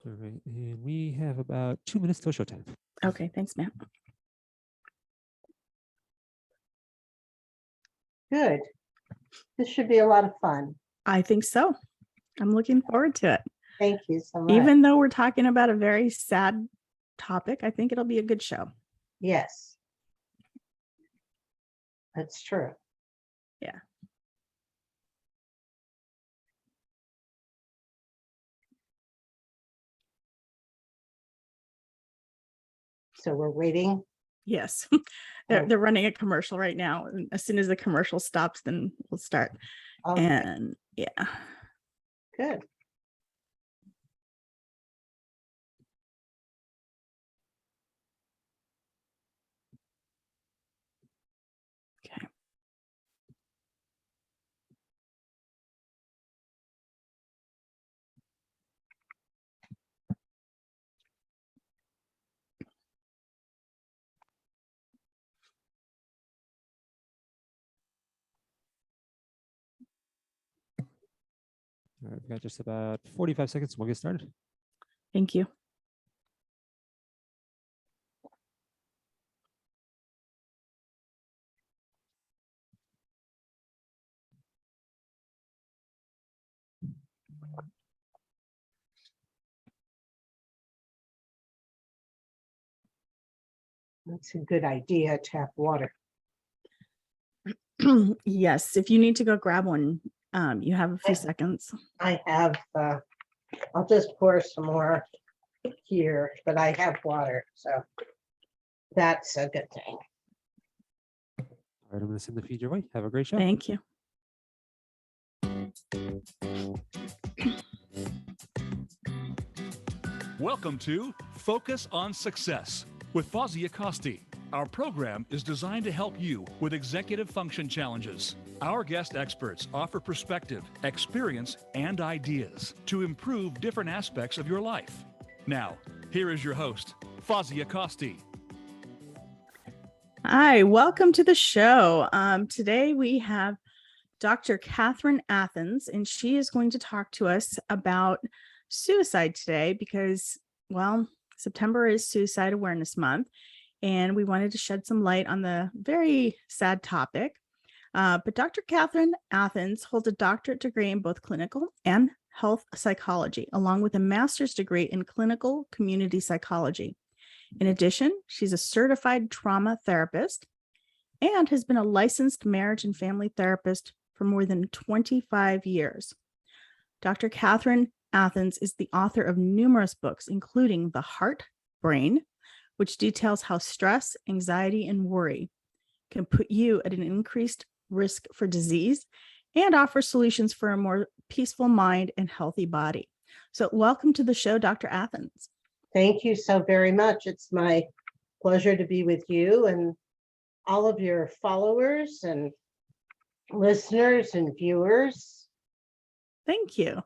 All right, and we have about 2 minutes till showtime. Okay, thanks, Matt. Good. This should be a lot of fun. I think so. I'm looking forward to it. Thank you so much. Even though we're talking about a very sad topic, I think it'll be a good show. Yes. That's true. Yeah. So we're waiting. Yes. Oh. They're running a commercial right now. And as soon as the commercial stops, then we'll start. Okay, And yeah. good. Okay. All right, we've got just about 45 seconds. We'll get started. Thank you. That's a good idea to have water. Yes, if you need to go grab one, you have a few seconds. I have, I'll just pour some more here, but I have water, so that's a good thing. All right, I'm going to send the feed your way. Have a great show. Thank you. Welcome to Focus on Success with Fawzya Khosti. Our program is designed to help you with executive function challenges. Our guest experts offer perspective, experience, and ideas to improve different aspects of your life. Now, here is your host, Fawzya Khosti. Hi, welcome to the show. Today we have Dr. Catherine Athans, and she is going to talk to us about suicide today because, well, September is Suicide Awareness Month, and we wanted to shed some light on the very sad topic. But Dr. Catherine Athans holds a doctorate degree in both clinical and health psychology, along with a master's degree in clinical community psychology. In addition, she's a certified trauma therapist and has been a licensed marriage and family therapist for more than 25 years. Dr. Catherine Athans is the author of numerous books, including The Heart Brain, which details how stress, anxiety, and worry can put you at an increased risk for disease and offer solutions for a more peaceful mind and healthy body. So welcome to the show, Dr. Athans. Thank you so very much. It's my pleasure to be with you and all of your followers and listeners and viewers. Thank you.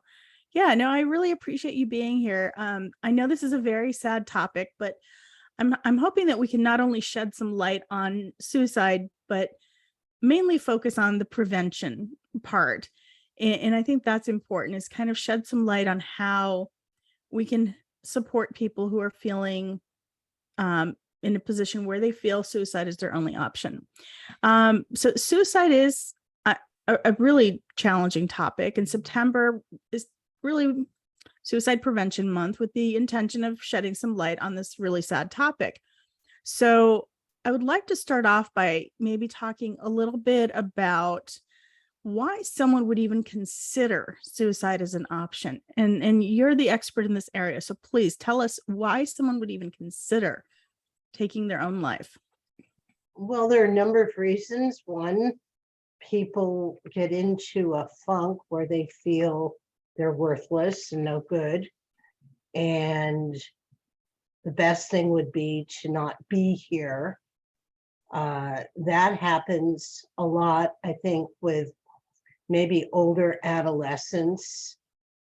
Yeah, no, I really appreciate you being here. I know this is a very sad topic, but I'm hoping that we can not only shed some light on suicide, but mainly focus on the prevention part. And I think that's important, is kind of shed some light on how we can support people who are feeling in a position where they feel suicide is their only option. So suicide is a really challenging topic, and September is really Suicide Prevention Month with the intention of shedding some light on this really sad topic. So I would like to start off by maybe talking a little bit about why someone would even consider suicide as an option. And you're the expert in this area, so please tell us why someone would even consider taking their own life. Well, there are a number of reasons. One, people get into a funk where they feel they're worthless and no good. And the best thing would be to not be here. That happens a lot, I think, with maybe older adolescents,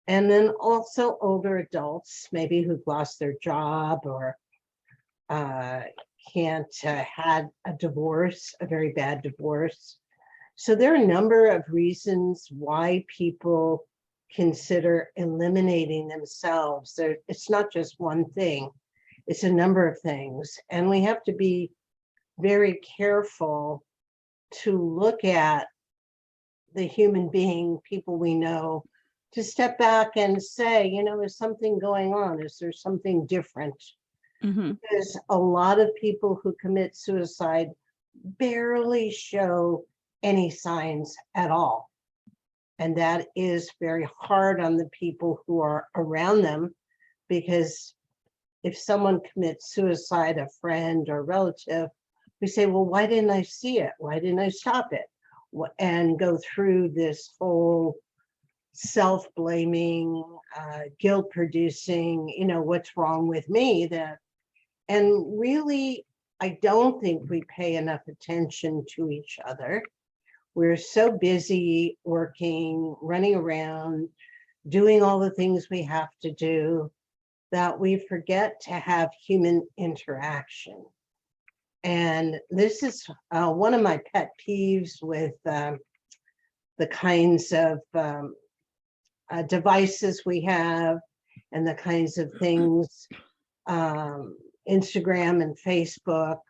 and then also older adults, maybe who've lost their job or can't had a divorce, a very bad divorce. So there are a number of reasons why people consider eliminating themselves. It's not just one thing, it's a number of things. And we have to be very careful to look at the human being, people we know, to step back and say, is something going on? Is there something different? Because a lot of people who commit suicide barely show any signs at all. And that is very hard on the people who are around them, because if someone commits suicide, a friend or relative, we say, well, why didn't I see it? Why didn't I stop it? And go through this whole self-blaming, guilt-producing, what's wrong with me? And really, I don't think we pay enough attention to each other. We're so busy working, running around, doing all the things we have to do, that we forget to have human interaction. And this is one of my pet peeves with the kinds of devices we have and the kinds of things, Instagram and Facebook.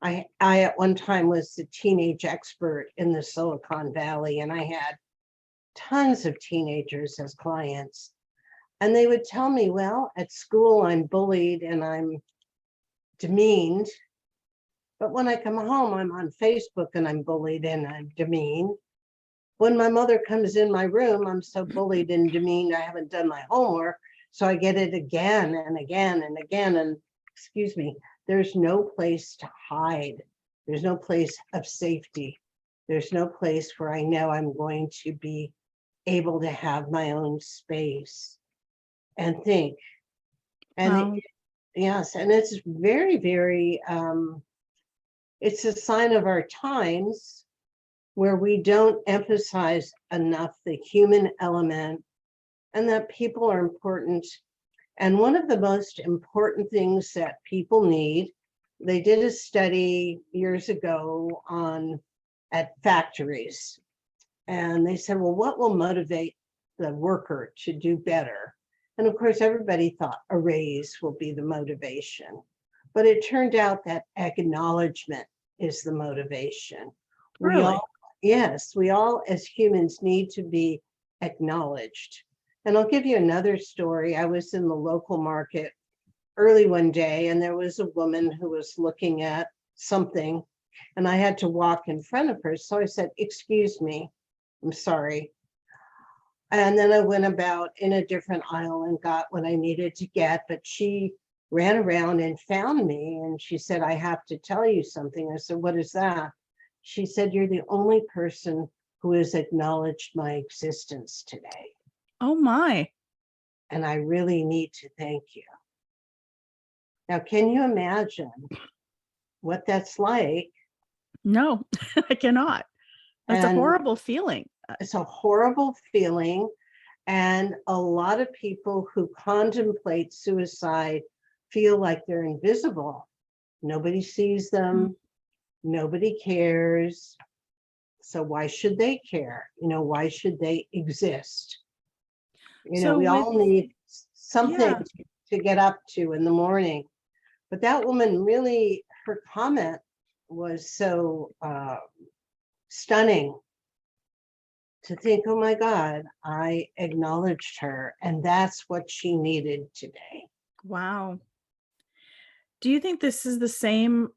I at one time was the teenage expert in the Silicon Valley, and I had tons of teenagers as clients. And they would tell me, well, at school I'm bullied and I'm demeaned. But when I come home, I'm on Facebook and I'm bullied and I'm demeaned. When my mother comes in my room, I'm so bullied and demeaned, I haven't done my homework. So I get it again and again and again. And excuse me, there's no place to hide. There's no place of safety. There's no place where I know I'm going to be able to have my own space and think. And Wow. yes, and it's very, very, it's a sign of our times where we don't emphasize enough the human element and that people are important. And one of the most important things that people need, they did a study years ago at factories. And they said, well, what will motivate the worker to do better? And of course, everybody thought a raise will be the motivation. But it turned out that acknowledgement is the motivation. Really? We all as humans need to be acknowledged. And I'll give you another story. I was in the local market early one day, and there was a woman who was looking at something, and I had to walk in front of her. So I said, excuse me, I'm sorry. And then I went about in a different aisle and got what I needed to get, but she ran around and found me, and she said, I have to tell you something. I said, what is that? She said, you're the only person who has acknowledged my existence today. Oh my. And I really need to thank you. Now, can you imagine what that's like? No, I cannot. That's a And horrible feeling. it's a horrible feeling. And a lot of people who contemplate suicide feel like they're invisible. Nobody sees them. Nobody cares. So why should they care? Why should they exist? We all need something to get up to in the morning. But that woman really, her comment was so stunning to think, oh my God, I acknowledged her, and that's what she needed today. Wow. Do you think this is the same?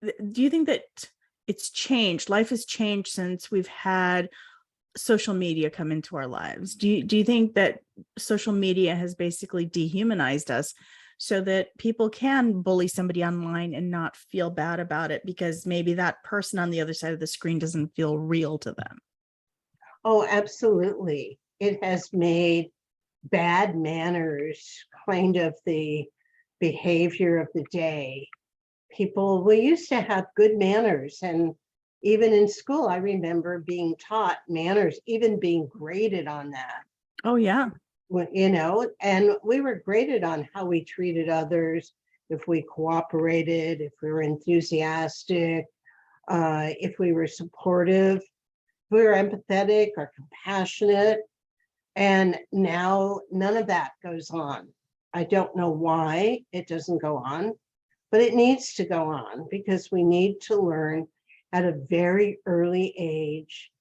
Do you think that it's changed? Life has changed since we've had social media come into our lives. Do you think that social media has basically dehumanized us so that people can bully somebody online and not feel bad about it because maybe that person on the other side of the screen doesn't feel real to them? Oh, absolutely. It has made bad manners kind of the behavior of the day. We used to have good manners, and even in school, I remember being taught manners, even being graded on that. Oh, yeah. And we were graded on how we treated others, if we cooperated, if we were enthusiastic, if we were supportive, if we were empathetic or compassionate. And now none of that goes on. I don't know why it doesn't go on, but it needs to go on because we need to learn at a very early age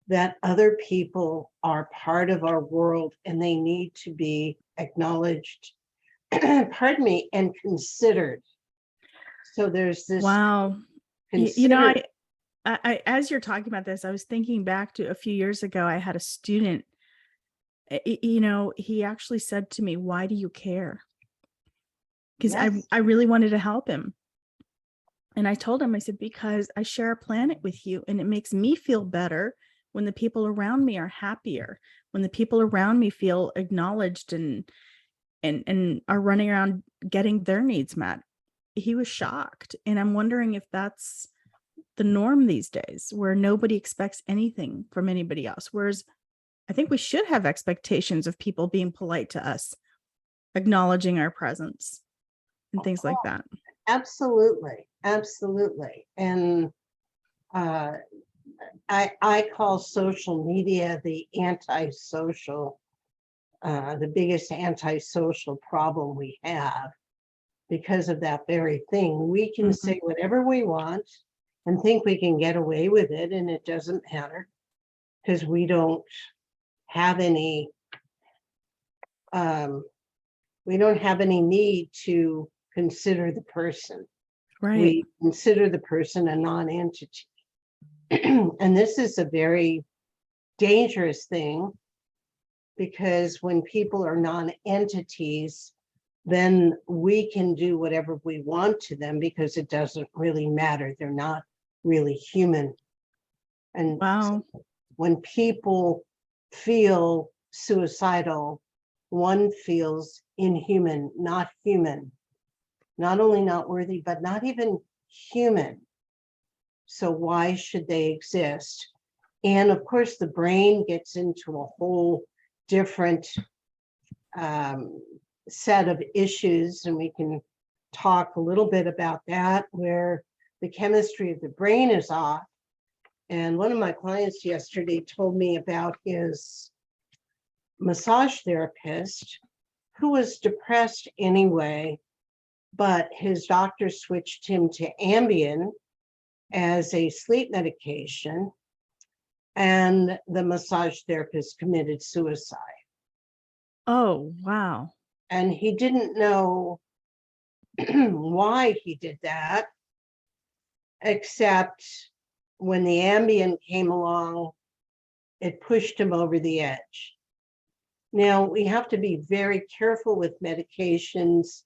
that other people are part of our world and they need to be acknowledged, pardon me, and considered. So there's this Wow. consider. I as you're talking about this, I was thinking back to a few years ago. I had a student, he actually said to me, "Why do you care?" Because Yes. I really wanted to help him. And I told him, I said, because I share a planet with you and it makes me feel better when the people around me are happier, when the people around me feel acknowledged and are running around getting their needs met. He was shocked. And I'm wondering if that's the norm these days, where nobody expects anything from anybody else. Whereas I think we should have expectations of people being polite to us, acknowledging our presence and things like that. Absolutely, absolutely. And I call social media the antisocial, the biggest antisocial problem we have because of that very thing. We can say whatever we want and think we can get away with it, and it doesn't matter because we don't have any need to consider the person. Right. We consider the person a non-entity. And this is a very dangerous thing because when people are non-entities, then we can do whatever we want to them because it doesn't really matter. They're not really human. And Wow. when people feel suicidal, one feels inhuman, not human, not only not worthy, but not even human. So why should they exist? And of course, the brain gets into a whole different set of issues, and we can talk a little bit about that, where the chemistry of the brain is off. And one of my clients yesterday told me about his massage therapist who was depressed anyway, but his doctor switched him to Ambien as a sleep medication, and the massage therapist committed suicide. Oh, wow. And he didn't know why he did that, except when the Ambien came along, it pushed him over the edge. Now, we have to be very careful with medications.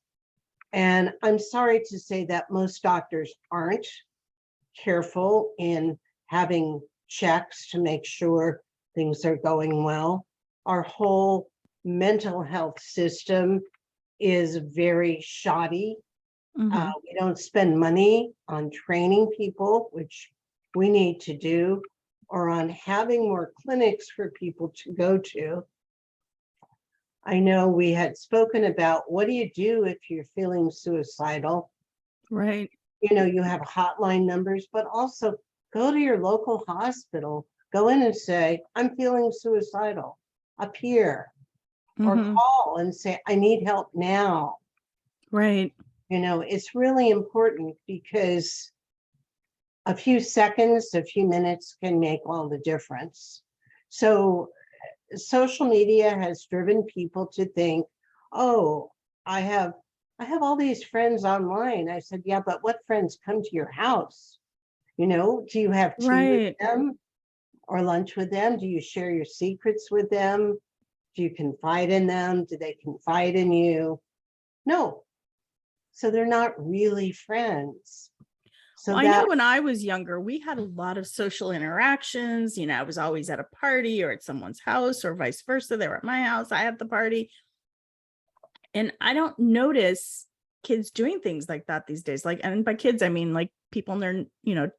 And I'm sorry to say that most doctors aren't careful in having checks to make sure things are going well. Our whole mental health system is very shoddy. We don't spend money on training people, which we need to do, or on having more clinics for people to go to. I know we had spoken about what do you do if you're feeling suicidal? Right. You know, you have hotline numbers, but also go to your local hospital, go in and say, I'm feeling suicidal, up here, or call and say, I need help now. Right. You know, it's really important because a few seconds, a few minutes can make all the difference. So social media has driven people to think, oh, I have all these friends online. I said, yeah, but what friends come to your house? You know, do you have tea with them or lunch with them? Do you share your secrets with them? Do you confide in them? Do they confide in you? No. So they're not really friends. So I know when I was younger, we had a lot of social interactions. You know, I was always at a party or at someone's house or vice versa. They were at my house, I had the party. And I don't notice kids doing things like that these days. Like, and by kids, I mean like people in their, you know,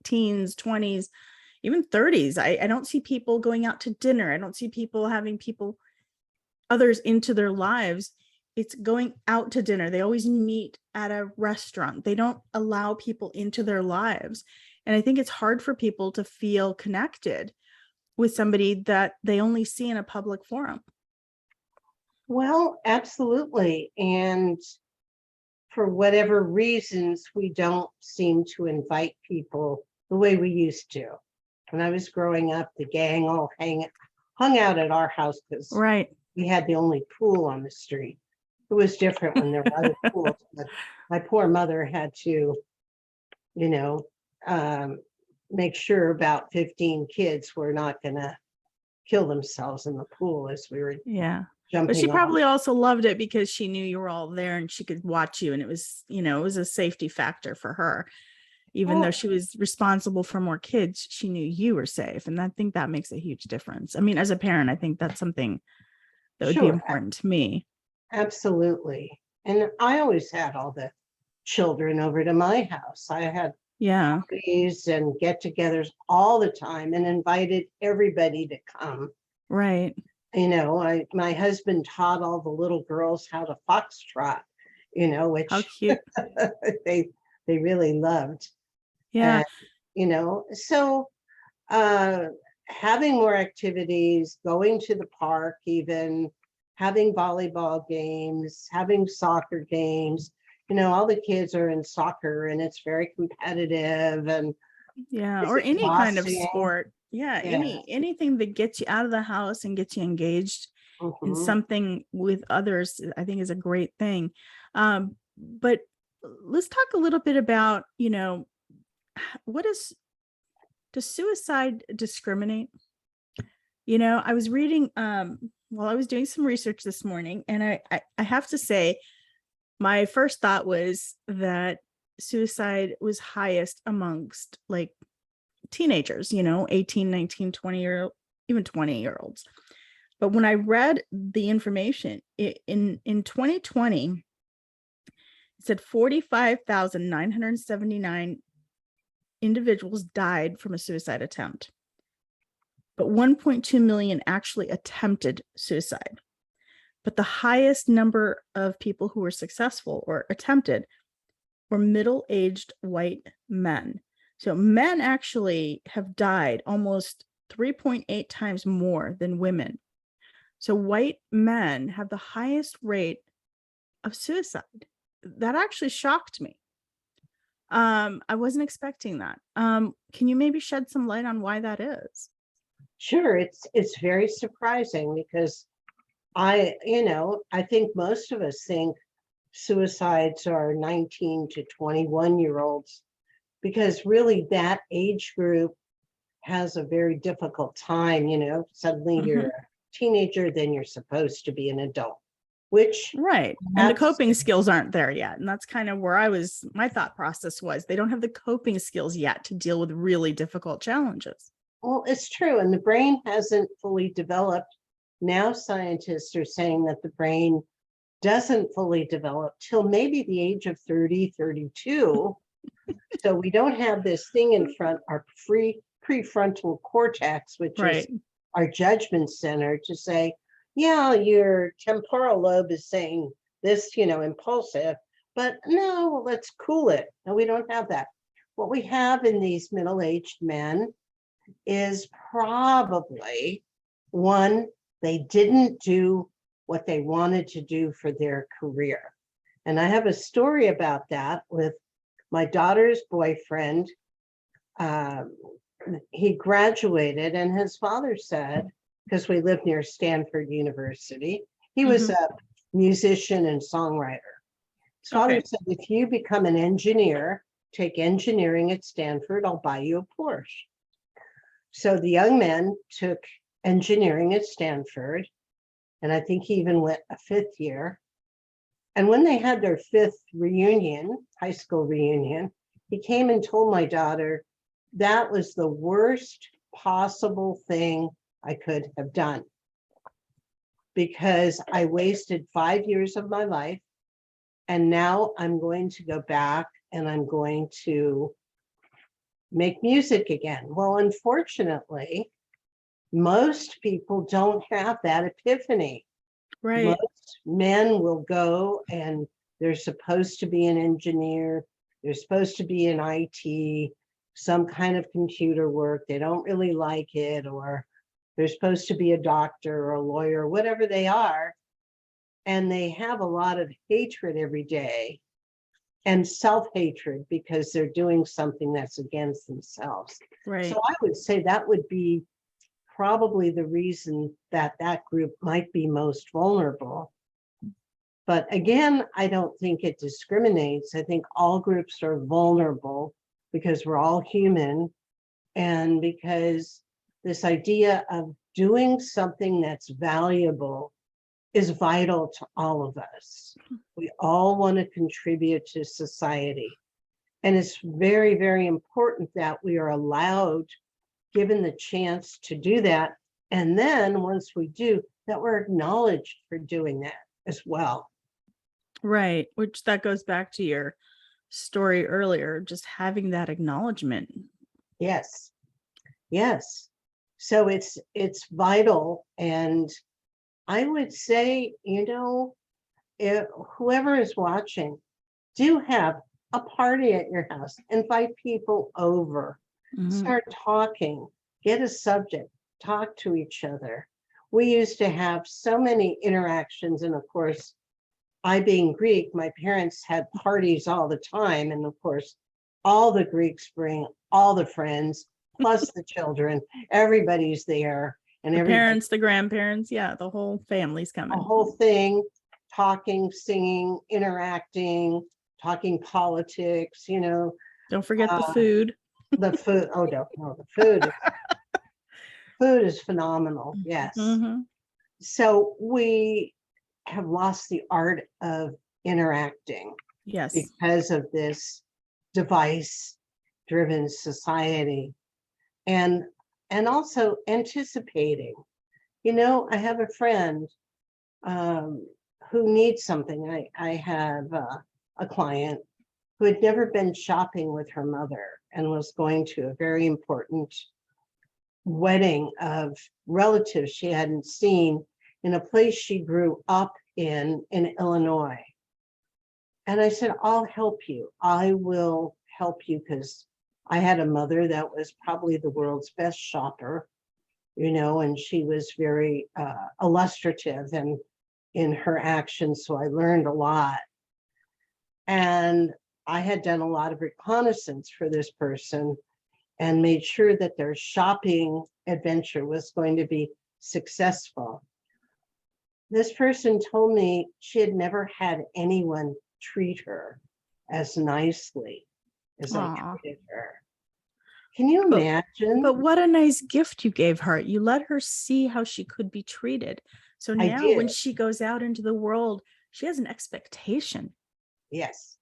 teens, 20s, even 30s. I don't see people going out to dinner. I don't see people having others into their lives. It's going out to dinner. They always meet at a restaurant. They don't allow people into their lives. And I think it's hard for people to feel connected with somebody that they only see in a public forum. Well, absolutely. And for whatever reasons, we don't seem to invite people the way we used to. When I was growing up, the gang all hung out at our house because Right. we had the only pool on the street. It was different when there were other pools, but my poor mother had to, you know, make sure about 15 kids were not going to kill themselves in the pool as we were Yeah. jumping But she off. probably also loved it because she knew you were all there and she could watch you. And it was, you know, it was a safety factor for her. Even though she was responsible for more kids, she knew you were safe. And I think that makes a huge difference. I mean, as a parent, I think that's something that would be Sure. important to me. Absolutely. And I always had all the children over to my house. I had Yeah. parties and get-togethers all the time and invited everybody to come. Right. You know, my husband taught all the little girls how to foxtrot, you know, which How cute. they really loved. Yeah. And, you know, so having more activities, going to the park, even having volleyball games, having soccer games, you know, all the kids are in soccer and it's very competitive and Yeah. it's Or any kind of exhausting. sport. Yeah. Yeah. Anything that gets you out of the house and gets you engaged in Mhm. something with others, I think is a great thing. But let's talk a little bit about, you know, does suicide discriminate? You know, I was reading, while I was doing some research this morning, and I have to say, my first thought was that suicide was highest amongst like teenagers, you know, 18, 19, 20 or even 20-year-olds. But when I read the information in 2020, it said 45,979 individuals died from a suicide attempt, but 1.2 million actually attempted suicide. But the highest number of people who were successful or attempted were middle-aged white men. So men actually have died almost 3.8 times more than women. So white men have the highest rate of suicide. That actually shocked me. I wasn't expecting that. Can you maybe shed some light on why that is? Sure, it's very surprising because I think most of us think suicides are 19 to 21-year-olds because really that age group has a very difficult time, you know, suddenly you're a teenager, then you're supposed to be an adult, which right. And the coping skills aren't there yet. And that's kind of where my thought process was, they don't have the coping skills yet to deal with really difficult challenges. Well, it's true. And the brain hasn't fully developed. Now scientists are saying that the brain doesn't fully develop till maybe the age of 30, 32. So we don't have this thing in front, our prefrontal cortex, which is our judgment center, to say, yeah, your temporal lobe is saying this, you know, impulsive, but no, let's cool it. No, we don't have that. What we have in these middle-aged men is probably one, they didn't do what they wanted to do for their career. And I have a story about that with my daughter's boyfriend. He graduated and his father said, because we live near Stanford University, he was a musician and songwriter. His father said, if you become an engineer, take engineering at Stanford, I'll buy you a Porsche. So the young man took engineering at Stanford, and I think he even went a 5th year. And when they had their 5th reunion, high school reunion, he came and told my daughter, that was the worst possible thing I could have done, because I wasted 5 years of my life, and now I'm going to go back and I'm going to make music again. Well, unfortunately, most people don't have that epiphany. Right. Most men will go and they're supposed to be an engineer, they're supposed to be in IT, some kind of computer work, they don't really like it, or They're supposed to be a doctor or a lawyer, whatever they are. And they have a lot of hatred every day and self-hatred because they're doing something that's against themselves. Right. So I would say that would be probably the reason that that group might be most vulnerable. But again, I don't think it discriminates. I think all groups are vulnerable because we're all human, and because this idea of doing something that's valuable is vital to all of us. We all want to contribute to society. And it's very, very important that we are allowed, given the chance to do that. And then once we do, that we're acknowledged for doing that as well. Right. Which that goes back to your story earlier, just having that acknowledgement. Yes. Yes. So it's vital. And I would say, if whoever is watching, do have a party at your house, invite people over, start talking, get a subject, talk to each other. We used to have so many interactions. And of course, I being Greek, my parents had parties all the time. And of course, all the Greeks bring all the friends, plus the children, everybody's there. And The parents, the grandparents, yeah, the whole family's coming. the whole thing, talking, singing, interacting, talking politics, Don't forget the food. the food. Oh, no, the food. Food is phenomenal. Yes. Mhm. So we have lost the art of interacting Yes. because of this device-driven society, and also anticipating. I have a friend who needs something. I have a client who had never been shopping with her mother and was going to a very important wedding of relatives she hadn't seen in a place she grew up in Illinois. And I said, I'll help you. I will help you, because I had a mother that was probably the world's best shopper, and she was very illustrative and in her actions. So I learned a lot. And I had done a lot of reconnaissance for this person and made sure that their shopping adventure was going to be successful. This person told me she had never had anyone treat her as nicely as I Aw. treated her. Can you imagine? But what a nice gift you gave her. You let her see how she could be treated. So I now when did. she goes out into the world, she has an expectation. Yes.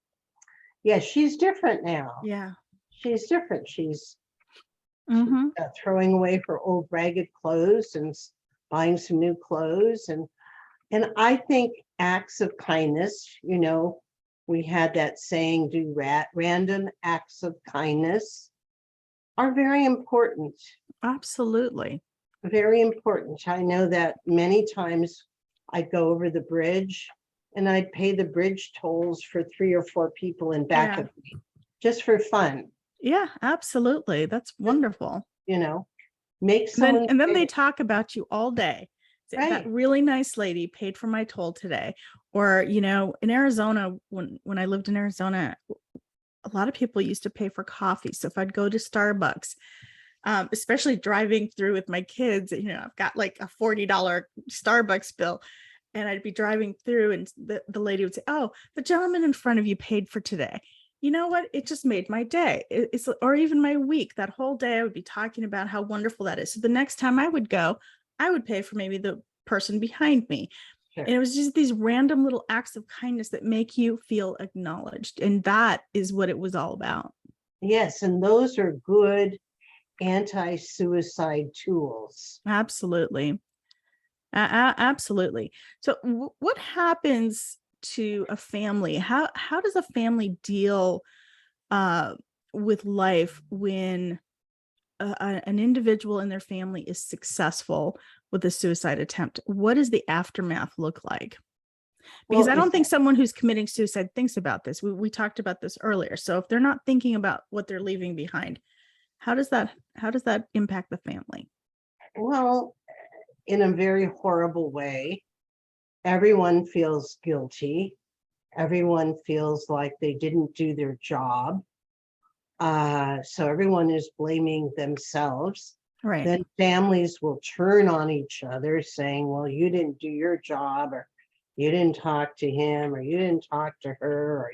Yes, she's different now. Yeah. She's different. She's Mhm. throwing away her old ragged clothes and buying some new clothes. And I think acts of kindness, we had that saying, do random acts of kindness, are very important. Absolutely. Very important. I know that many times I'd go over the bridge and I'd pay the bridge tolls for 3 or 4 people in back Yeah. of me, just for fun, Yeah, absolutely. That's wonderful. make And someone. then they talk about you all day. Say, Right. that really nice lady paid for my toll today. Or, in Arizona, when I lived in Arizona, a lot of people used to pay for coffee. So if I'd go to Starbucks, especially driving through with my kids, I've got like a $40 Starbucks bill, and I'd be driving through and the lady would say, oh, the gentleman in front of you paid for today. You know what? It just made my day. Or even my week. That whole day I would be talking about how wonderful that is. So the next time I would go, I would pay for maybe the person behind me. Sure. And it was just these random little acts of kindness that make you feel acknowledged. And that is what it was all about. Yes, and those are good anti-suicide tools. Absolutely. Absolutely. So what happens to a family? How does a family deal with life when an individual in their family is successful with a suicide attempt? What does the aftermath look like? Because Well, I don't think someone who's committing suicide thinks about this. We talked about this earlier. So if they're not thinking about what they're leaving behind, how does that impact the family? Well, in a very horrible way. Everyone feels guilty. Everyone feels like they didn't do their job. So everyone is blaming themselves. Right. Then families will turn on each other saying, well, you didn't do your job, or you didn't talk to him, or you didn't talk to her, or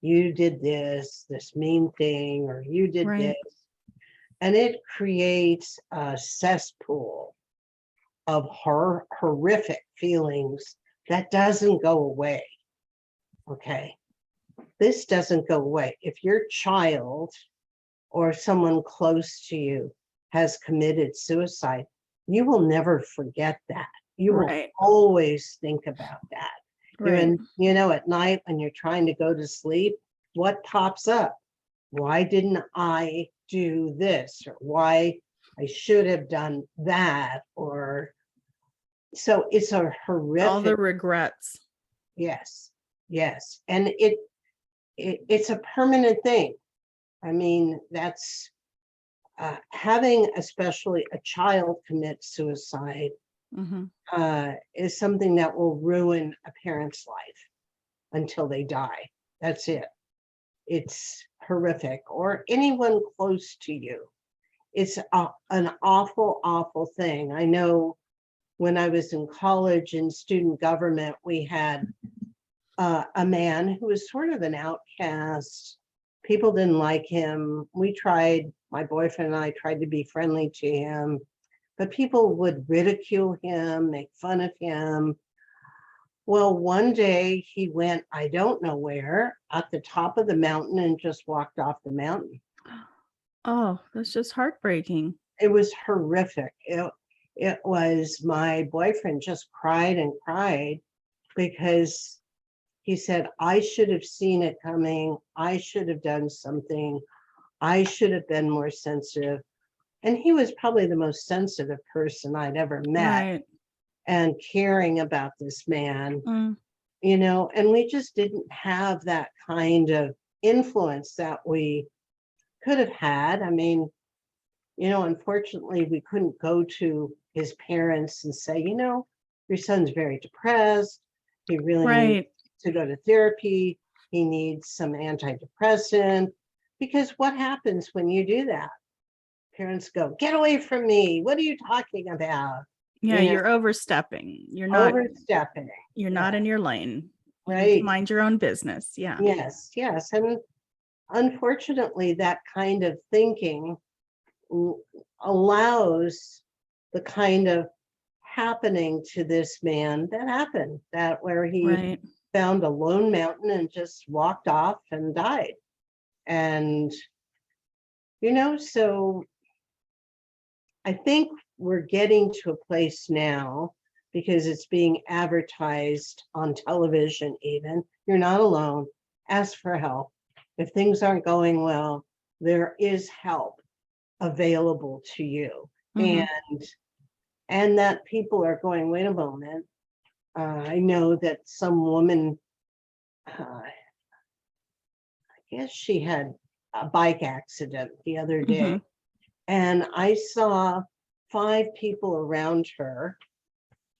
you did this mean thing, or you did Right. this. And it creates a cesspool of horrific feelings that doesn't go away. Okay. This doesn't go away. If your child or someone close to you has committed suicide, you will never forget that. You will Right. always think about that. Right. And you know, at night when you're trying to go to sleep, what pops up? Why didn't I do this? Or why I should have done that? Or so it's a horrific. All the regrets. Yes, yes, and it's a permanent thing. I mean, that's having especially a child commit suicide is something that will ruin a parent's life until they die. That's it. It's horrific. Or anyone close to you. It's an awful, awful thing. I know when I was in college in student government, we had a man who was sort of an outcast. People didn't like him. My boyfriend and I tried to be friendly to him, but people would ridicule him, make fun of him. Well, one day he went, I don't know where, at the top of the mountain and just walked off the mountain. Oh, that's just heartbreaking. It was horrific. It was, my boyfriend just cried and cried because he said, I should have seen it coming. I should have done something. I should have been more sensitive. And he was probably the most sensitive person I'd ever met. Right. And caring about this man, Mm. you know, and we just didn't have that kind of influence that we could have had. I mean, you know, unfortunately, we couldn't go to his parents and say, you know, your son's very depressed. He really needs to go to therapy. He needs some antidepressant. Because what happens when you do that? Parents go, get away from me. What are you talking about? Yeah, You know, you're overstepping. You're not overstepping. You're not in your lane. You need to Right. mind your own business. Yeah. Yes, yes. And unfortunately, that kind of thinking allows the kind of happening to this man that happened, that where he found a lone mountain and just walked off and died. And, you know, so I think we're getting to a place now, because it's being advertised on television even, you're not alone, ask for help. If things aren't going well, there is help available to you. And that people are going, wait a moment, I know that some woman, I guess she had a bike accident the other day, and I saw 5 people around her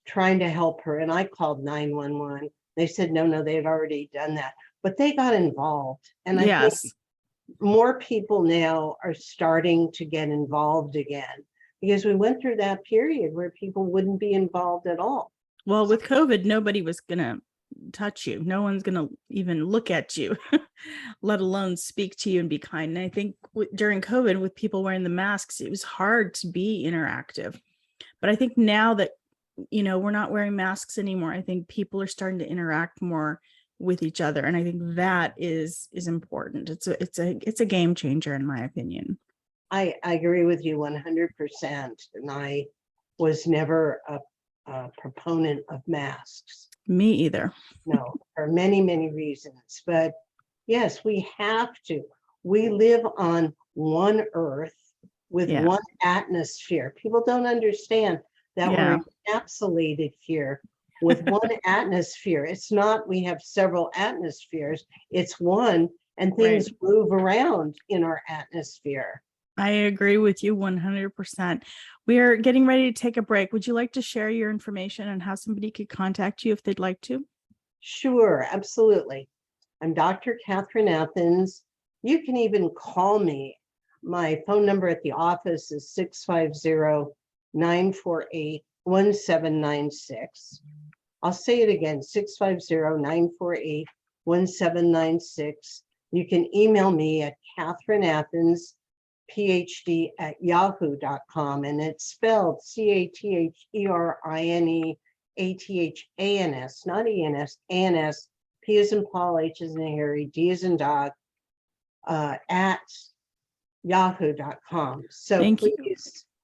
trying to help her, and I called 911. They said no, they had already done that, but they got involved. And I think more people now are starting to get involved again, because we went through that period where people wouldn't be involved at all. Well, with COVID, nobody was gonna touch you. No one's gonna even look at you, let alone speak to you and be kind. And I think during COVID, with people wearing the masks, it was hard to be interactive. But I think now that, you know, we're not wearing masks anymore, I think people are starting to interact more with each other, and I think that is important. It's a game changer, in my opinion. I agree with you 100%, and I was never a proponent of masks. Me either. No, for many, many reasons. But yes, we have to. We live on one earth with one atmosphere. People don't understand that we're encapsulated here with one atmosphere. It's not, we have several atmospheres. It's one, and things move around in our atmosphere. I agree with you 100%. We are getting ready to take a break. Would you like to share your information and how somebody could contact you if they'd like to? Sure, absolutely. I'm Dr. Catherine Athens. You can even call me. My phone number at the office is 650-948-1796. I'll say it again, 650-948-1796. You can email me at Catherine Athens, PhD at yahoo.com, and it's spelled CATHERINEATHANS, not ENS, ANS, P as in Paul, H as in Harry, D as in dog, at yahoo.com. So Thank you.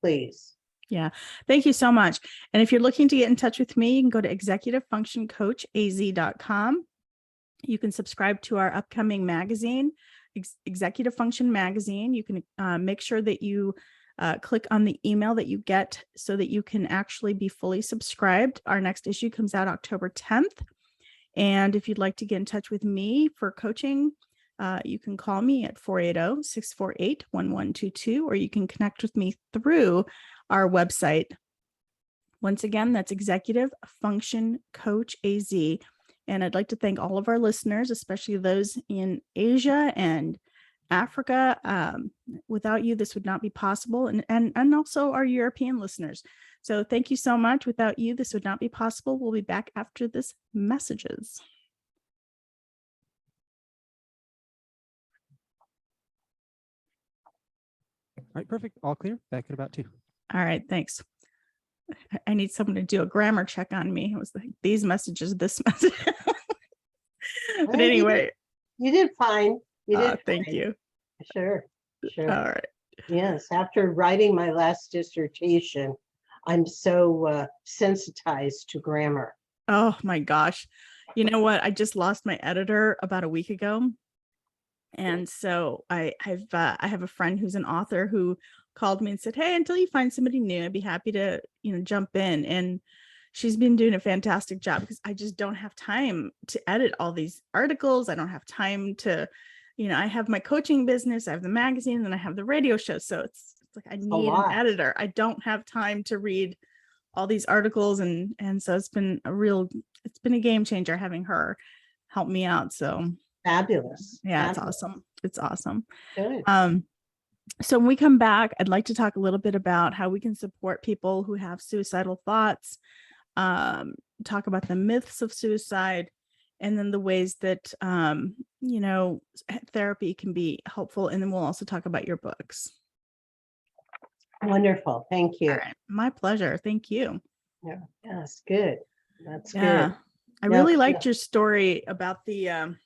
please. Yeah, thank you so much. And if you're looking to get in touch with me, you can go to executivefunctioncoachaz.com. You can subscribe to our upcoming magazine, Executive Function Magazine. You can make sure that you click on the email that you get so that you can actually be fully subscribed. Our next issue comes out October 10th. And if you'd like to get in touch with me for coaching, you can call me at 480-648-1122, or you can connect with me through our website. Once again, that's Executive Function Coach AZ. And I'd like to thank all of our listeners, especially those in Asia and Africa. Without you, this would not be possible. And also our European listeners. So thank you so much. Without you, this would not be possible. We'll be back after this messages. All right, perfect. All clear. Back at about 2. All right, thanks. I need someone to do a grammar check on me. It was like these messages, this message. But anyway, you did fine. You did. Thank fine. you. Sure. All right. Yes. After writing my last dissertation, I'm so sensitized to grammar. Oh my gosh. You know what? I just lost my editor about a week ago. And so I have a friend who's an author who called me and said, hey, until you find somebody new, I'd be happy to, jump in. And she's been doing a fantastic job because I just don't have time to edit all these articles. I don't have time to, I have my coaching business, I have the magazine, and I have the radio show. So it's like I need an editor. I don't have time to read all these articles. And so it's been a game changer having her help me out. So fabulous. Yeah, fabulous. it's awesome. It's awesome. Good. So when we come back, I'd like to talk a little bit about how we can support people who have suicidal thoughts, talk about the myths of suicide, and then the ways that, therapy can be helpful. And then we'll also talk about your books. Wonderful. Thank you. All right. My pleasure. Thank you. Yeah, that's good. That's Yeah. good. I really liked your story about the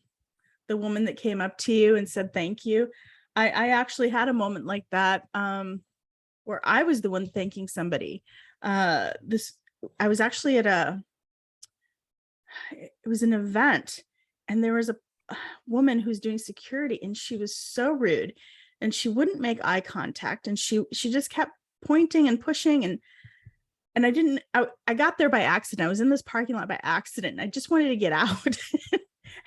woman that came up to you and said, thank you. I actually had a moment like that where I was the one thanking somebody. I was actually at it was an event, and there was a woman who's doing security, and she was so rude, and she wouldn't make eye contact, and she just kept pointing and pushing, and I got there by accident. I was in this parking lot by accident, and I just wanted to get out.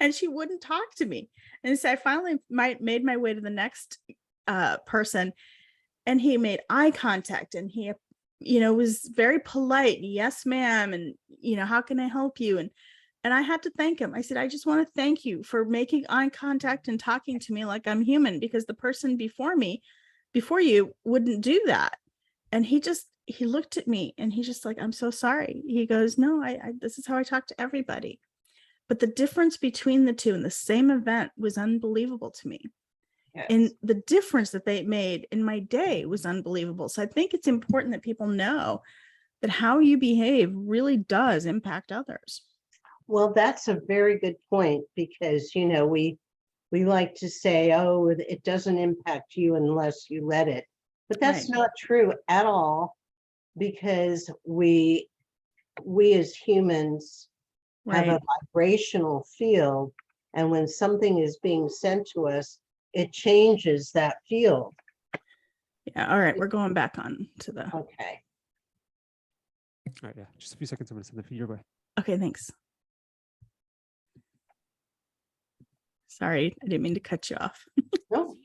And she wouldn't talk to me. And so I finally made my way to the next person, and he made eye contact, and he, was very polite. Yes, ma'am. And, how can I help you? And I had to thank him. I said, I just want to thank you for making eye contact and talking to me like I'm human, because the person before you wouldn't do that. And he looked at me, and he's just like, I'm so sorry. He goes, no, this is how I talk to everybody. But the difference between the two in the same event was unbelievable to me. Yes. And the difference that they made in my day was unbelievable. So I think it's important that people know that how you behave really does impact others. Well, that's a very good point, because, we like to say, oh, it doesn't impact you unless you let it. But that's not true at all, because we as humans have a vibrational field, and when something is being sent to us, it changes that field. Yeah. All right. We're going back on to the. Okay. All right. Yeah. Just a few seconds. I'm going to send the feed your way. Okay. Thanks. Sorry. I didn't mean to cut you off. No.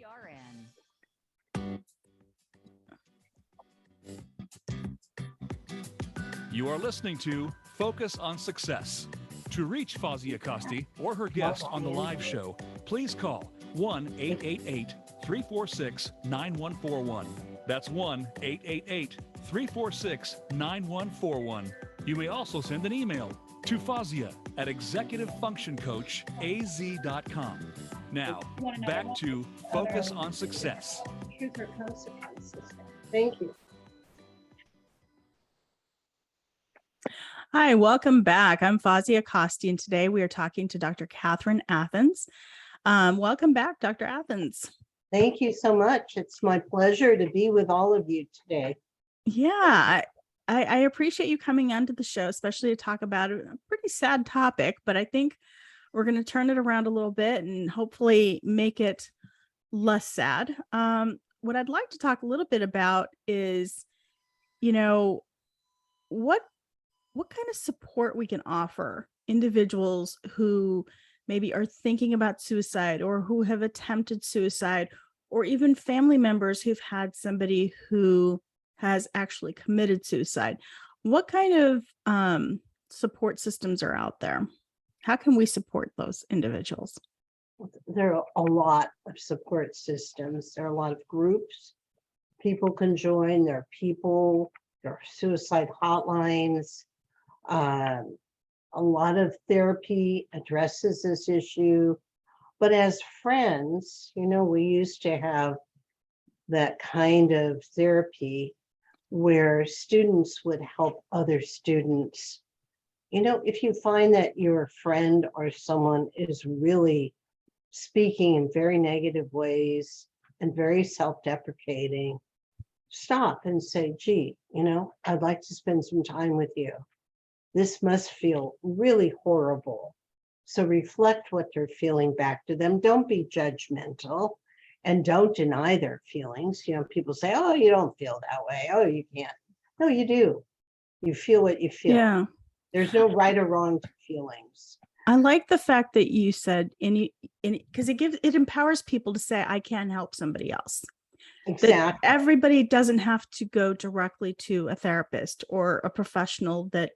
You are listening to Focus on Success. To reach Fawzya Khosti or her guest on the live show, please call 1-888-346-9141. That's 1-888-346-9141. You may also send an email to fawzya@executivefunctioncoachaz.com. Now, back to Focus on Success. Truth or consequences. Thank you. Hi, welcome back. I'm Fawzya Khosti, and today we are talking to Dr. Catherine Athans. Welcome back, Dr. Athans. Thank you so much. It's my pleasure to be with all of you today. Yeah, I appreciate you coming onto the show, especially to talk about a pretty sad topic, but I think we're going to turn it around a little bit and hopefully make it less sad. What I'd like to talk a little bit about is, what kind of support we can offer individuals who maybe are thinking about suicide or who have attempted suicide, or even family members who've had somebody who has actually committed suicide. What kind of support systems are out there? How can we support those individuals? There are a lot of support systems. There are a lot of groups people can join. There are suicide hotlines. A lot of therapy addresses this issue. But as friends, we used to have that kind of therapy where students would help other students. If you find that your friend or someone is really speaking in very negative ways and very self-deprecating, stop and say, gee, I'd like to spend some time with you. This must feel really horrible. So reflect what they're feeling back to them. Don't be judgmental and don't deny their feelings. People say, oh, you don't feel that way. Oh, you can't. No, you do. You feel what you feel. Yeah. There's no right or wrong to feelings. I like the fact that you said, because it empowers people to say, I can help somebody else. Exactly. That everybody doesn't have to go directly to a therapist or a professional that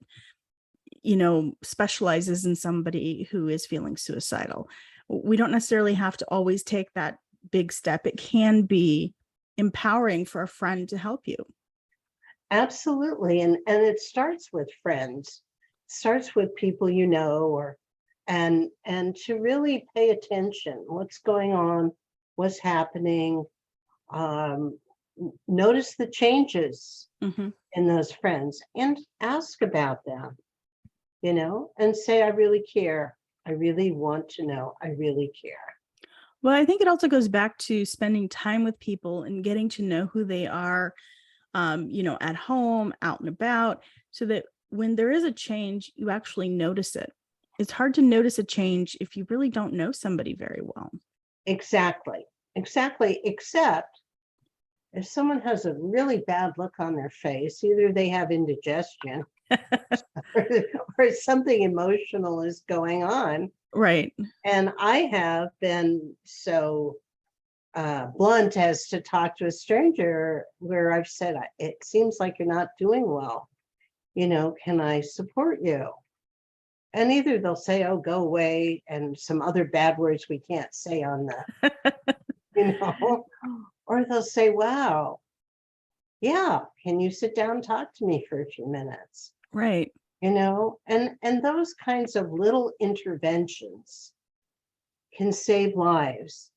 specializes in somebody who is feeling suicidal. We don't necessarily have to always take that big step. It can be empowering for a friend to help you. Absolutely. And it starts with friends. It starts with people and to really pay attention. What's going on? What's happening? Notice the changes in those friends and ask about them. And say, I really care. I really want to know. I really care. Well, I think it also goes back to spending time with people and getting to know who they are, at home, out and about, so that when there is a change, you actually notice it. It's hard to notice a change if you really don't know somebody very well. Exactly. Except if someone has a really bad look on their face, either they have indigestion or something emotional is going on. Right. And I have been so blunt as to talk to a stranger where I've said, it seems like you're not doing well. Can I support you? And either they'll say, oh, go away, and some other bad words we can't say on the, or they'll say, wow, yeah, can you sit down and talk to me for a few minutes? Right. And those kinds of little interventions can save lives.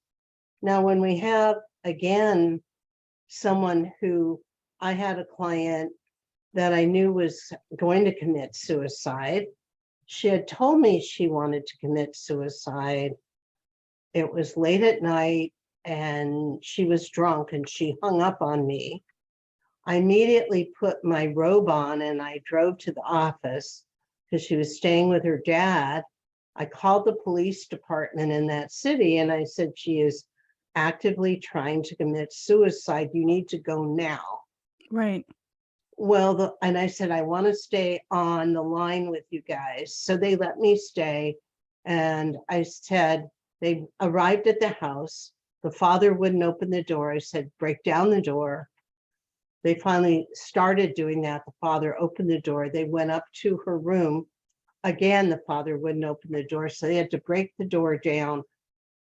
Now, when we have, again, someone who I had a client that I knew was going to commit suicide. She had told me she wanted to commit suicide. It was late at night and she was drunk and she hung up on me. I immediately put my robe on and I drove to the office because she was staying with her dad. I called the police department in that city and I said, she is actively trying to commit suicide. You need to go now. Right. Well, and I said, I want to stay on the line with you guys. So they let me stay. And I said, they arrived at the house. The father wouldn't open the door. I said, break down the door. they finally started doing that. The father opened the door. They went up to her room. Again, the father wouldn't open the door, so they had to break the door down.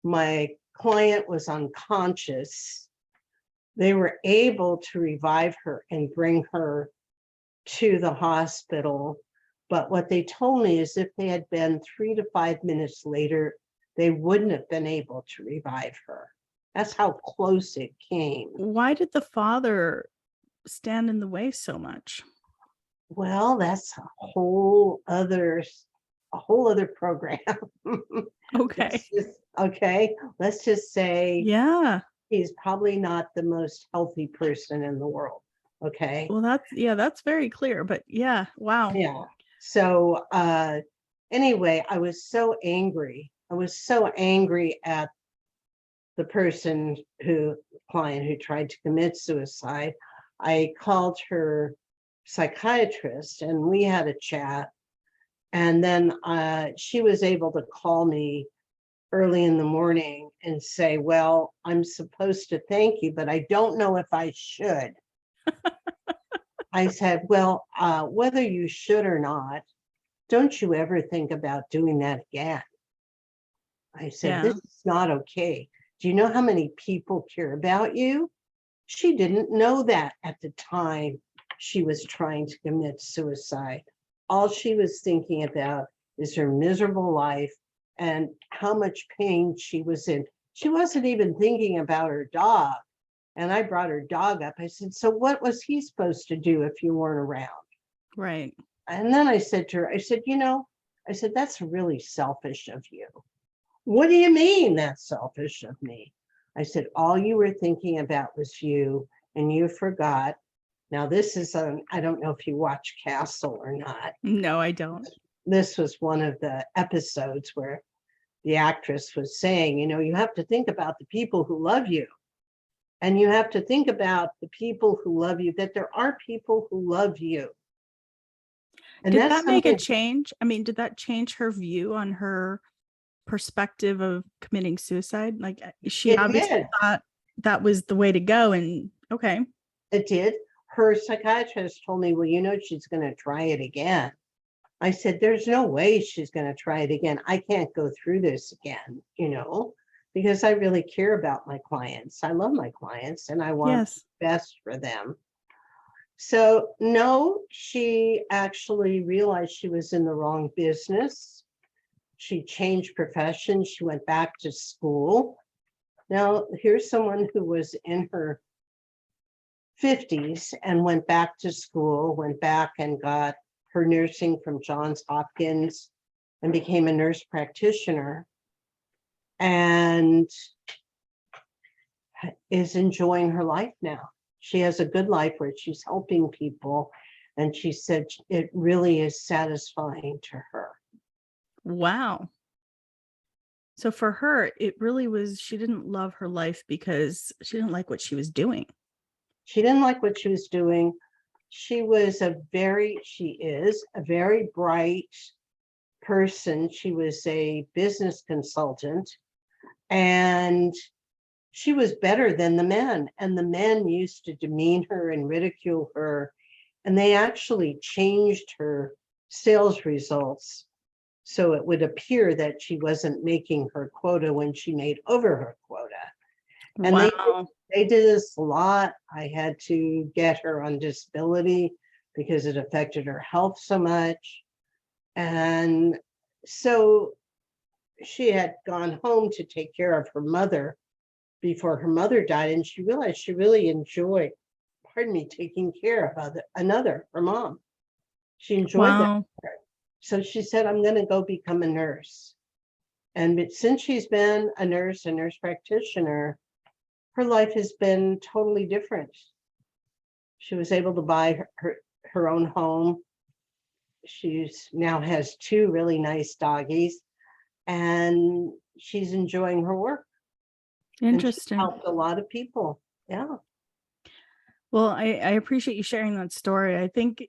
My client was unconscious. They were able to revive her and bring her to the hospital. But what they told me is if they had been 3 to 5 minutes later, they wouldn't have been able to revive her. That's how close it came. Why did the father stand in the way so much? Well, that's a whole other program. Okay. Let's just say Yeah. he's probably not the most healthy person in the world. Okay. Well, that's very clear, but yeah. Wow. Yeah. So anyway, I was so angry. I was so angry at the client who tried to commit suicide. I called her psychiatrist and we had a chat. And then she was able to call me early in the morning and say, well, I'm supposed to thank you, but I don't know if I should. I said, well, whether you should or not, don't you ever think about doing that again? I said, this is not okay. Do you know how many people care about you? She didn't know that at the time she was trying to commit suicide. All she was thinking about is her miserable life and how much pain she was in. She wasn't even thinking about her dog. And I brought her dog up. I said, so what was he supposed to do if you weren't around? Right. And then I said to her, I said, that's really selfish of you. What do you mean that's selfish of me? I said, all you were thinking about was you and you forgot. Now this is, I don't know if you watch Castle or not. No, I don't. This was one of the episodes where the actress was saying, you have to think about the people who love you. And you have to think about the people who love you, that there are people who love you. And did that make a change? I mean, did that change her view on her perspective of committing suicide? Like she obviously thought that was the way to go. And okay. It did. Her psychiatrist told me, well, she's going to try it again. I said, there's no way she's going to try it again. I can't go through this again, because I really care about my clients. I love my clients and I want the best for them. So no, she actually realized she was in the wrong business. She changed professions. She went back to school. Now, here's someone who was in her 50s and went back to school, went back and got her nursing from Johns Hopkins and became a nurse practitioner and is enjoying her life now. She has a good life where she's helping people. And she said it really is satisfying to her. Wow. So for her, it really was, she didn't love her life because she didn't like what she was doing. She didn't like what she was doing. She is a very bright person. She was a business consultant and she was better than the men. And the men used to demean her and ridicule her. And they actually changed her sales results so it would appear that she wasn't making her quota when she made over her quota. And they did this a lot. I had to get her on disability because it affected her health so much. And so she had gone home to take care of her mother before her mother died. And she realized she really enjoyed, taking care of her mom. She enjoyed that. So she said, I'm going to go become a nurse. And since she's been a nurse practitioner, her life has been totally different. She was able to buy her own home. She's now has 2 really nice doggies and she's enjoying her work. Interesting. Helped a lot of people. Yeah. Well, I appreciate you sharing that story. I think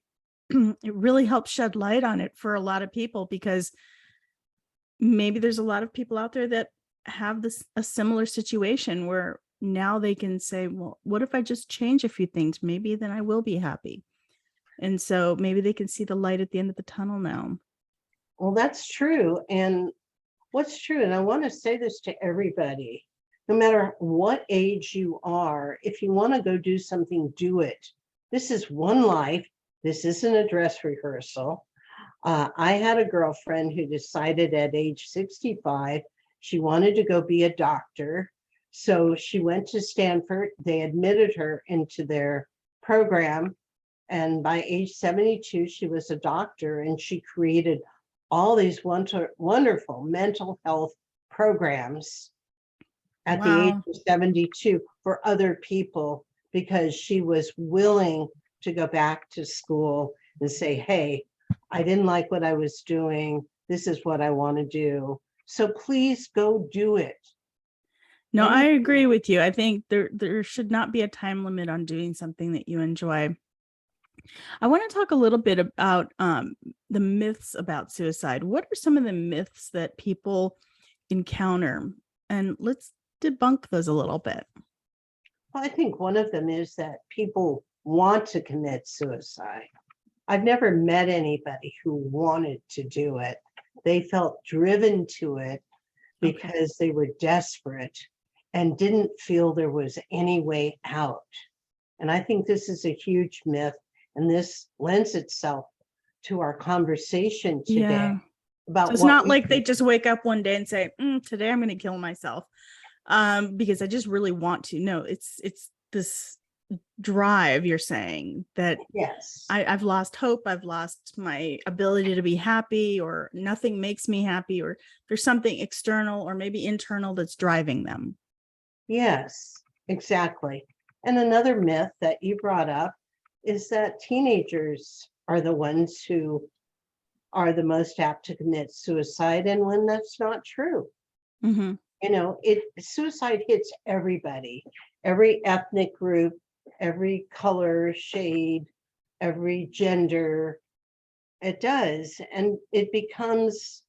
it really helps shed light on it for a lot of people because maybe there's a lot of people out there that have a similar situation where now they can say, well, what if I just change a few things? Maybe then I will be happy. And so maybe they can see the light at the end of the tunnel now. Well, that's true. And what's true, and I want to say this to everybody, no matter what age you are, if you want to go do something, do it. This is one life. This isn't a dress rehearsal. I had a girlfriend who decided at age 65, she wanted to go be a doctor. So she went to Stanford. They admitted her into their program. And by age 72, she was a doctor, and she created all these wonderful mental health programs at the age of 72 for other people, because she was willing to go back to school and say, hey, I didn't like what I was doing. This is what I want to do. So please go do it. No, I agree with you. I think there should not be a time limit on doing something that you enjoy. I want to talk a little bit about the myths about suicide. What are some of the myths that people encounter? And let's debunk those a little bit. Well, I think one of them is that people want to commit suicide. I've never met anybody who wanted to do it. They felt driven to it because they were desperate and didn't feel there was any way out. And I think this is a huge myth, and this lends itself to our conversation today. About so it's not like they just wake up one day and say, today I'm going to kill myself because I just really want to. No, it's this drive, you're saying, that yes, I've lost hope, I've lost my ability to be happy, or nothing makes me happy, or there's something external or maybe internal that's driving them. Yes, exactly. And another myth that you brought up is that teenagers are the ones who are the most apt to commit suicide, and when that's not true. Mm-hmm. You know, suicide hits everybody, every ethnic group, every color, shade, every gender. It does. And it becomes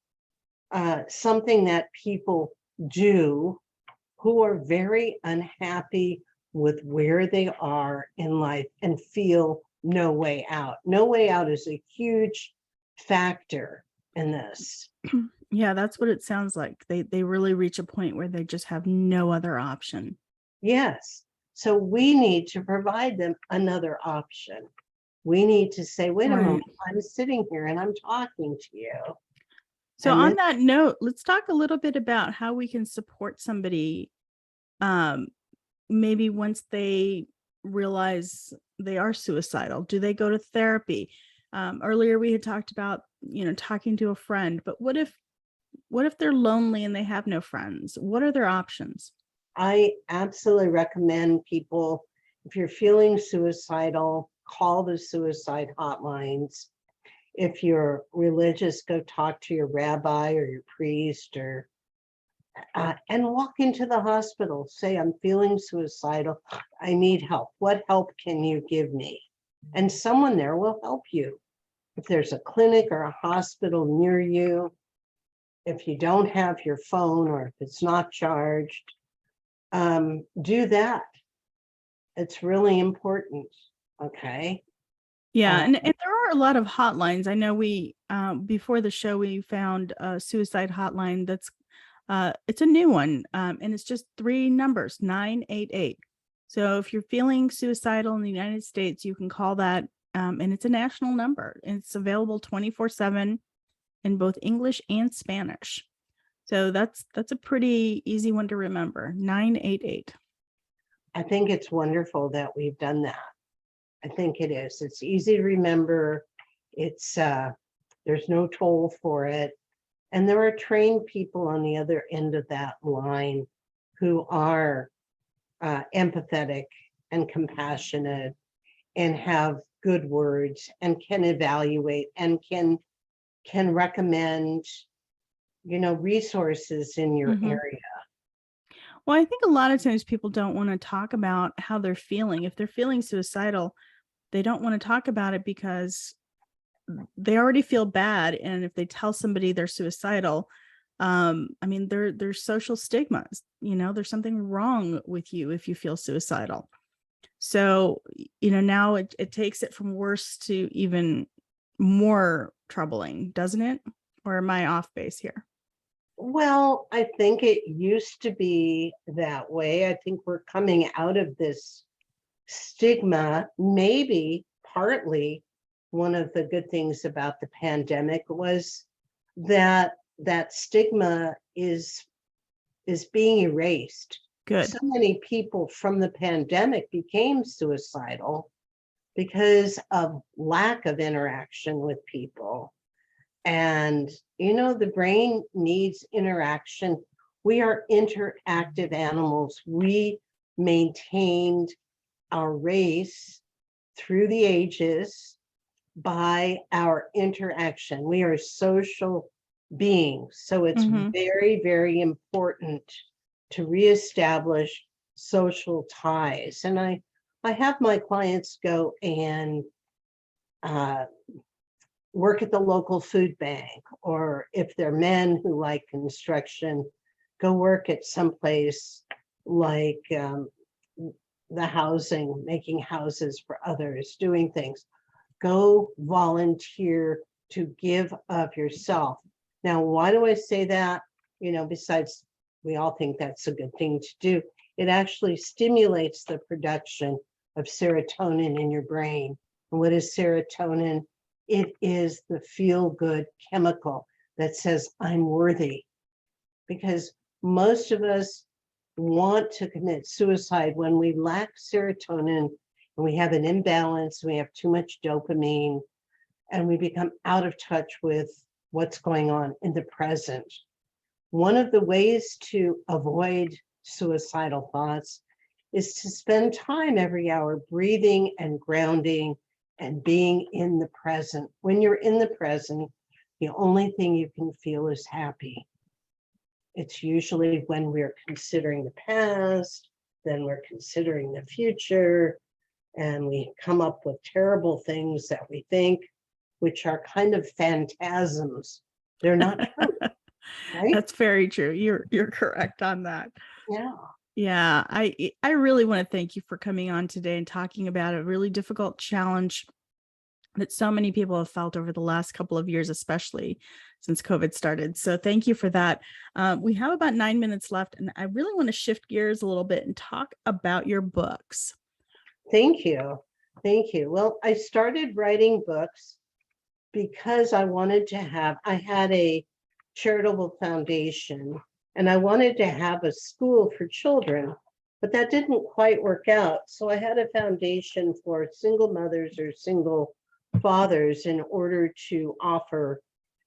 something that people do who are very unhappy with where they are in life and feel no way out. No way out is a huge factor in this. Yeah, that's what it sounds like. They really reach a point where they just have no other option. Yes. So we need to provide them another option. We need to say, wait a moment, I'm sitting here and I'm talking to you. So on that note, let's talk a little bit about how we can support somebody maybe once they realize they are suicidal. Do they go to therapy? Earlier we had talked about, talking to a friend, but what if they're lonely and they have no friends? What are their options? I absolutely recommend people, if you're feeling suicidal, call the suicide hotlines. If you're religious, go talk to your rabbi or your priest, or and walk into the hospital. Say, I'm feeling suicidal. I need help. What help can you give me? And someone there will help you. If there's a clinic or a hospital near you, if you don't have your phone or if it's not charged, do that. It's really important. Okay. Yeah. And there are a lot of hotlines. I know we, before the show, we found a suicide hotline that's, it's a new one. And it's just 3 numbers, 988. So if you're feeling suicidal in the United States, you can call that. And it's a national number, and it's available 24/7 in both English and Spanish. So that's a pretty easy one to remember, 988. I think it's wonderful that we've done that. I think it is. It's easy to remember. It's there's no toll for it. And there are trained people on the other end of that line who are empathetic and compassionate and have good words and can evaluate and can recommend, resources in your area. Well, I think a lot of times people don't want to talk about how they're feeling. If they're feeling suicidal, they don't want to talk about it because they already feel bad. And if they tell somebody they're suicidal, I mean, there's social stigmas, there's something wrong with you if you feel suicidal. So, now it takes it from worse to even more troubling, doesn't it? Or am I off base here? Well, I think it used to be that way. I think we're coming out of this stigma. Maybe partly one of the good things about the pandemic was that stigma is being erased. Good. So many people from the pandemic became suicidal because of lack of interaction with people. And, the brain needs interaction. We are interactive animals. We maintained our race through the ages by our interaction. We are social beings. So it's very, very important to reestablish social ties. And I have my clients go and work at the local food bank, or if they're men who like construction, go work at someplace like the housing, making houses for others, doing things. Go volunteer to give of yourself. Now, why do I say that? Besides, we all think that's a good thing to do. It actually stimulates the production of serotonin in your brain. And what is serotonin? It is the feel-good chemical that says, I'm worthy. Because most of us want to commit suicide when we lack serotonin and we have an imbalance, we have too much dopamine, and we become out of touch with what's going on in the present. One of the ways to avoid suicidal thoughts is to spend time every hour breathing and grounding and being in the present. When you're in the present, the only thing you can feel is happy. It's usually when we're considering the past, then we're considering the future, and we come up with terrible things that we think, which are kind of phantasms. They're not true, right? That's very true. You're correct on that. Yeah. Yeah, I really want to thank you for coming on today and talking about a really difficult challenge that so many people have felt over the last couple of years, especially since COVID started. So thank you for that. We have about 9 minutes left, and I really want to shift gears a little bit and talk about your books. Thank you. Thank you. Well, I started writing books because I had a charitable foundation, and I wanted to have a school for children, but that didn't quite work out. So I had a foundation for single mothers or single fathers in order to offer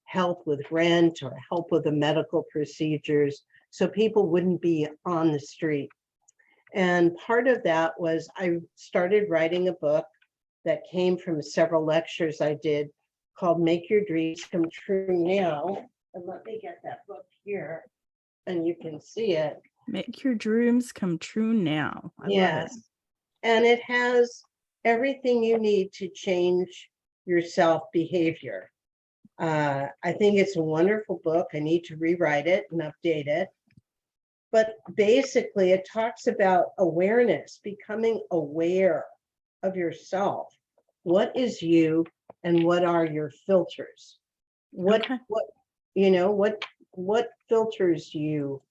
help with rent or help with the medical procedures so people wouldn't be on the street. And part of that was I started writing a book that came from several lectures I did called Make Your Dreams Come True Now. And let me get that book here and you can see it. Make Your Dreams Come True Now. I love it. And it has everything you need to change your self-behavior. I think it's a wonderful book. I need to rewrite it and update it. But basically, it talks about awareness, becoming aware of yourself. What is you and what are your filters? What filters you?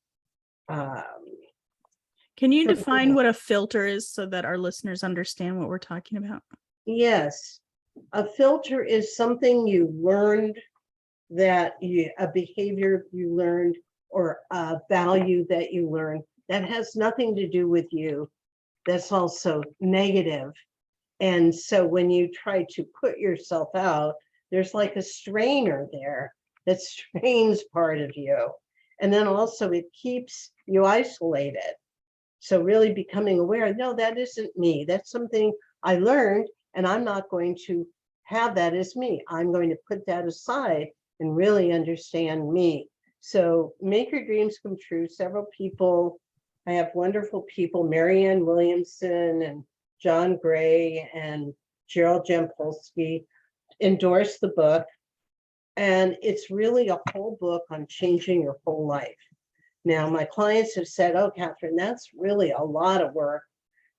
Can you define what a filter is so that our listeners understand what we're talking about? Yes. A filter is something you learned, a behavior you learned, or a value that you learned that has nothing to do with you. That's also negative. And so when you try to put yourself out, there's like a strainer there that strains part of you. And then also it keeps you isolated. So really becoming aware, no, that isn't me. That's something I learned, and I'm not going to have that as me. I'm going to put that aside and really understand me. So Make Your Dreams Come True. Several people, I have wonderful people, Marianne Williamson and John Gray and Gerald Jampolsky endorse the book. And it's really a whole book on changing your whole life. Now, my clients have said, oh, Catherine, that's really a lot of work.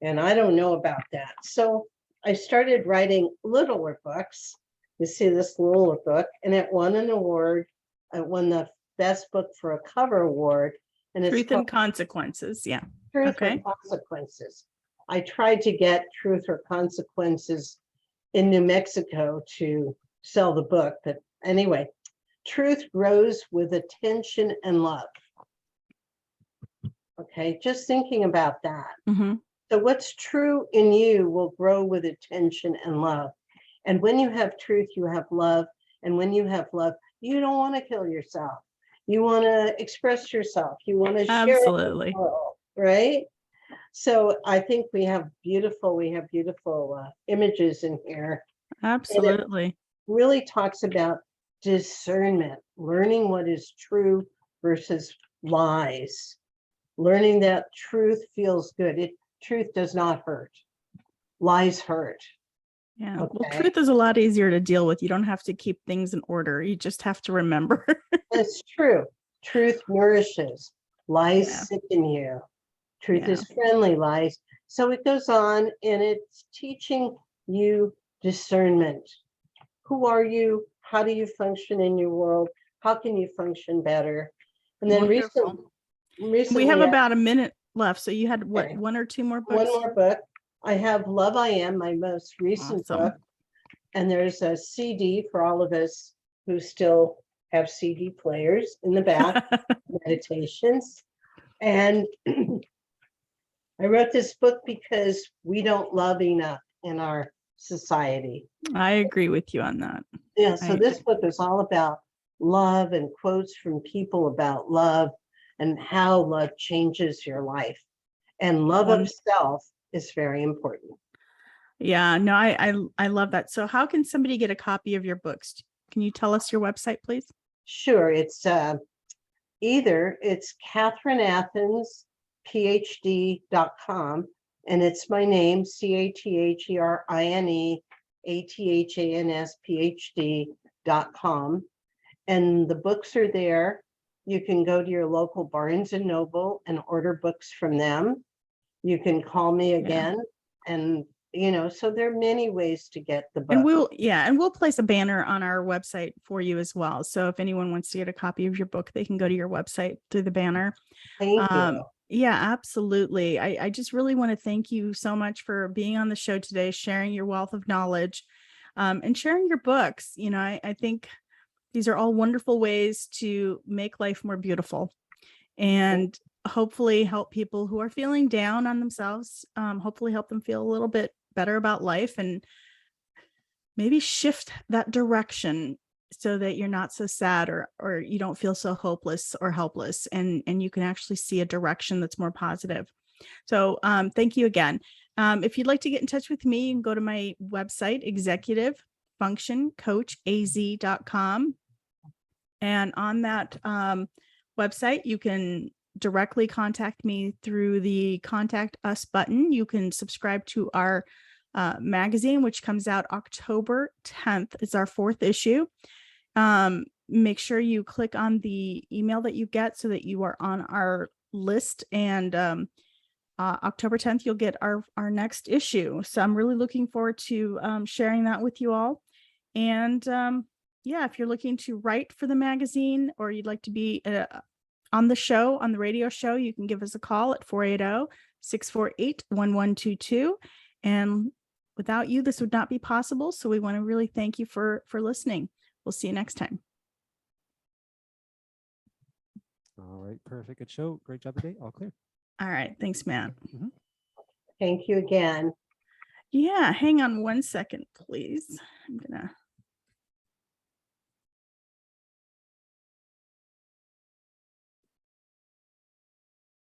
And I don't know about that. So I started writing littler books. You see this little book, and it won an award. It won the best book for a cover award. And it's Truth called and Consequences. Yeah. Truth Okay. or Consequences. I tried to get Truth or Consequences in New Mexico to sell the book. But anyway, truth grows with attention and love. Okay, just thinking about that. Mhm. So what's true in you will grow with attention and love. And when you have truth, you have love. And when you have love, you don't want to kill yourself. You want to express yourself. You want to share it with Absolutely. the world, right? So I think we have beautiful images in here. Absolutely. Really talks about discernment, learning what is true versus lies, learning that truth feels good. Truth does not hurt. Lies hurt. Yeah. Well, Okay. truth is a lot easier to deal with. You don't have to keep things in order. You just have to remember. That's true. Truth nourishes. Lies Yeah. sicken you. Truth Yeah. is friendly. Lies. So it goes on, and it's teaching you discernment. Who are you? How do you function in your world? How can you function better? And then Wonderful. recently We have I- about a minute left. So you had what, Okay. one or two more one books? more book. I have Love I Am, my most recent Awesome. book. And there's a CD for all of us who still have CD players in the back, meditations. And I wrote this book because we don't love enough in our society. I agree with you on that. Yeah, so I this book is all about love and quotes from people about love and how love changes your life. And love of self is very important. Yeah, no, I love that. So how can somebody get a copy of your books? Can you tell us your website, please? Sure, it's either it's Catherine Athens, PhD.com, and it's my name, CATHERINE ATHANS PhD.com. And the books are there. You can go to your local Barnes and Noble and order books from them. You can call me again. And, so there are many ways to get the book. And we'll place a banner on our website for you as well. So if anyone wants to get a copy of your book, they can go to your website through the banner. Thank you. Yeah, absolutely. I just really want to thank you so much for being on the show today, sharing your wealth of knowledge, and sharing your books. I think these are all wonderful ways to make life more beautiful and hopefully help people who are feeling down on themselves, hopefully help them feel a little bit better about life and maybe shift that direction so that you're not so sad or you don't feel so hopeless or helpless and you can actually see a direction that's more positive. So thank you again. If you'd like to get in touch with me, you can go to my website, executivefunctioncoachaz.com. And on that website, you can directly contact me through the Contact Us button. You can subscribe to our magazine, which comes out October 10th. It's our 4th issue. Make sure you click on the email that you get so that you are on our list. And October 10th, you'll get our next issue. So I'm really looking forward to sharing that with you all. And if you're looking to write for the magazine or you'd like to be on the radio show, you can give us a call at 480-648-1122. And without you, this would not be possible. So we want to really thank you for listening. We'll see you next time. All right, perfect. Good show. Great job today. All clear. All right. Thanks, Matt. Thank you again. Yeah, hang on one second, please. I'm gonna